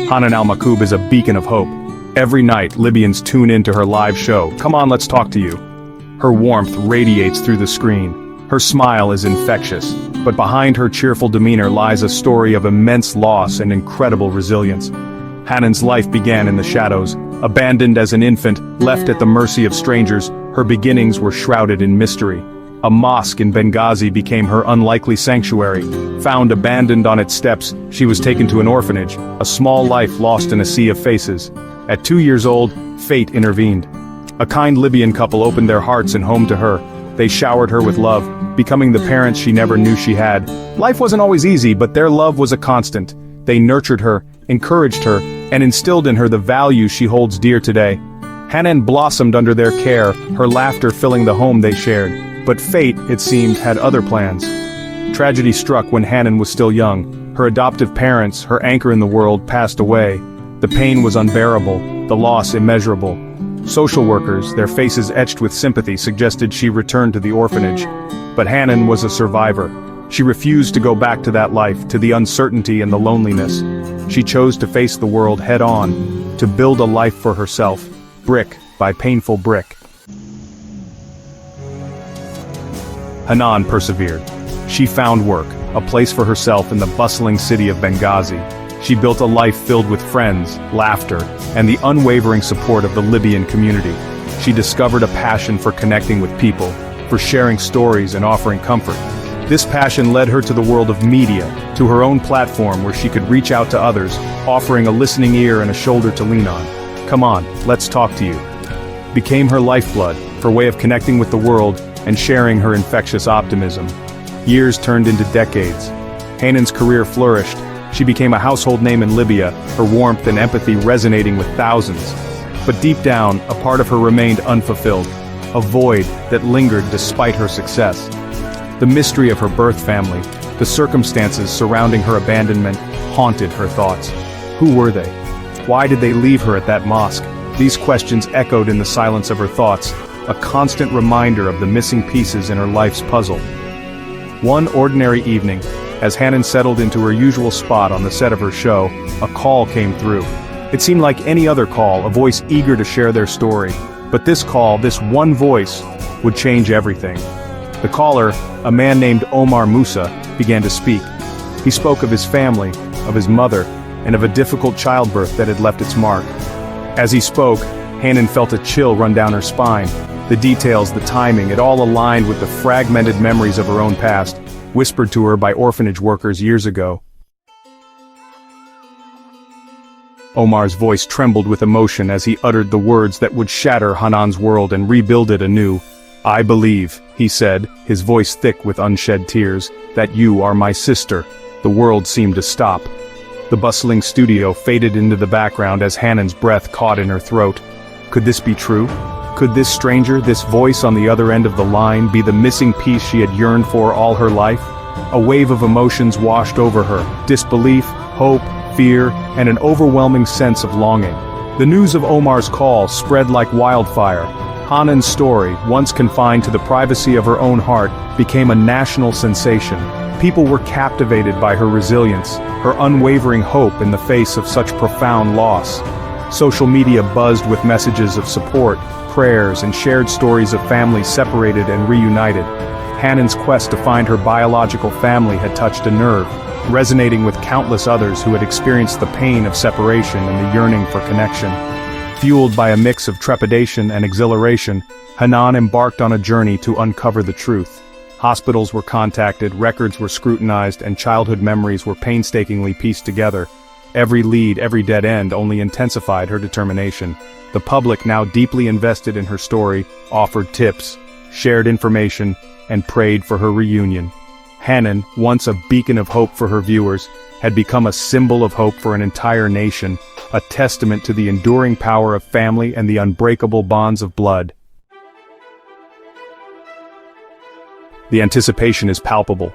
Hanan al-Maktoum is a beacon of hope. Every night, Libyans tune in to her live show, "Come on, let's talk to you." Her warmth radiates through the screen. Her smile is infectious, but behind her cheerful demeanor lies a story of immense loss and incredible resilience. Hanan's life began in the shadows. Abandoned as an infant, left at the mercy of strangers, her beginnings were shrouded in mystery. A mosque in Benghazi became her unlikely sanctuary. Found abandoned on its steps, she was taken to an orphanage, a small life lost in a sea of faces. At 2 years old, fate intervened. A kind Libyan couple opened their hearts and home to her. They showered her with love, becoming the parents she never knew she had. Life wasn't always easy, but their love was a constant. They nurtured her, encouraged her, and instilled in her the values she holds dear today. Hanan blossomed under their care, her laughter filling the home they shared. But fate, it seemed, had other plans. Tragedy struck when Hanan was still young. Her adoptive parents, her anchor in the world, passed away. The pain was unbearable, the loss immeasurable. Social workers, their faces etched with sympathy, suggested she return to the orphanage. But Hanan was a survivor. She refused to go back to that life, to the uncertainty and the loneliness. She chose to face the world head-on, to build a life for herself, brick by painful brick. Hanan persevered. She found work, a place for herself in the bustling city of Benghazi. She built a life filled with friends, laughter, and the unwavering support of the Libyan community. She discovered a passion for connecting with people, for sharing stories and offering comfort. This passion led her to the world of media, to her own platform where she could reach out to others, offering a listening ear and a shoulder to lean on. "Come on, let's talk to you." Became her lifeblood, her way of connecting with the world and sharing her infectious optimism. Years turned into decades. Hanan's career flourished. She became a household name in Libya, her warmth and empathy resonating with thousands. But deep down, a part of her remained unfulfilled, a void that lingered despite her success. The mystery of her birth family, the circumstances surrounding her abandonment, haunted her thoughts. Who were they? Why did they leave her at that mosque? These questions echoed in the silence of her thoughts, a constant reminder of the missing pieces in her life's puzzle. One ordinary evening, as Hanan settled into her usual spot on the set of her show, a call came through. It seemed like any other call, a voice eager to share their story. But this call, this one voice, would change everything. The caller, a man named Omar Musa, began to speak. He spoke of his family, of his mother, and of a difficult childbirth that had left its mark. As he spoke, Hanan felt a chill run down her spine. The details, the timing, it all aligned with the fragmented memories of her own past, whispered to her by orphanage workers years ago. Omar's voice trembled with emotion as he uttered the words that would shatter Hanan's world and rebuild it anew. "I believe," he said, his voice thick with unshed tears, "that you are my sister." The world seemed to stop. The bustling studio faded into the background as Hanan's breath caught in her throat. Could this be true? Could this stranger, this voice on the other end of the line, be the missing piece she had yearned for all her life? A wave of emotions washed over her, disbelief, hope, fear, and an overwhelming sense of longing. The news of Omar's call spread like wildfire. Hanan's story, once confined to the privacy of her own heart, became a national sensation. People were captivated by her resilience, her unwavering hope in the face of such profound loss. Social media buzzed with messages of support, prayers, and shared stories of families separated and reunited. Hanan's quest to find her biological family had touched a nerve, resonating with countless others who had experienced the pain of separation and the yearning for connection. Fueled by a mix of trepidation and exhilaration, Hanan embarked on a journey to uncover the truth. Hospitals were contacted, records were scrutinized, and childhood memories were painstakingly pieced together. Every lead, every dead end only intensified her determination. The public, now deeply invested in her story, offered tips, shared information, and prayed for her reunion. Hanan, once a beacon of hope for her viewers, had become a symbol of hope for an entire nation, a testament to the enduring power of family and the unbreakable bonds of blood. The anticipation is palpable.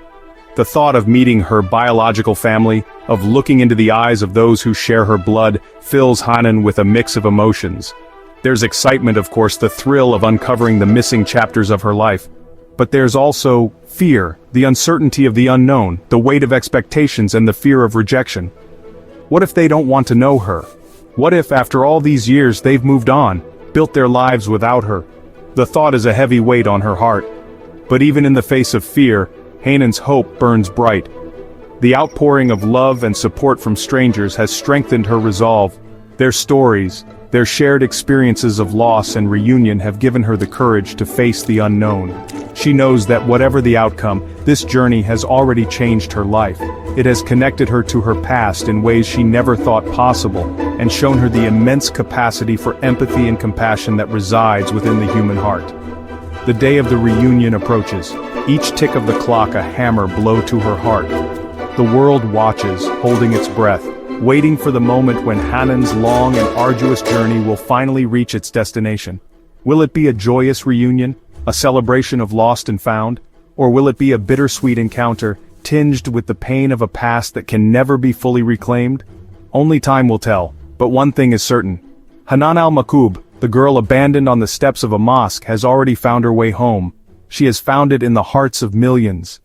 The thought of meeting her biological family, of looking into the eyes of those who share her blood, fills Hanan with a mix of emotions. There's excitement, of course, the thrill of uncovering the missing chapters of her life. But there's also fear, the uncertainty of the unknown, the weight of expectations and the fear of rejection. What if they don't want to know her? What if, after all these years, they've moved on, built their lives without her? The thought is a heavy weight on her heart. But even in the face of fear, Hanan's hope burns bright. The outpouring of love and support from strangers has strengthened her resolve. Their stories, their shared experiences of loss and reunion have given her the courage to face the unknown. She knows that whatever the outcome, this journey has already changed her life. It has connected her to her past in ways she never thought possible, and shown her the immense capacity for empathy and compassion that resides within the human heart. The day of the reunion approaches, each tick of the clock a hammer blow to her heart. The world watches, holding its breath, waiting for the moment when Hanan's long and arduous journey will finally reach its destination. Will it be a joyous reunion, a celebration of lost and found? Or will it be a bittersweet encounter, tinged with the pain of a past that can never be fully reclaimed? Only time will tell, but one thing is certain. Hanan al-Makub, the girl abandoned on the steps of a mosque, has already found her way home. She has found it in the hearts of millions.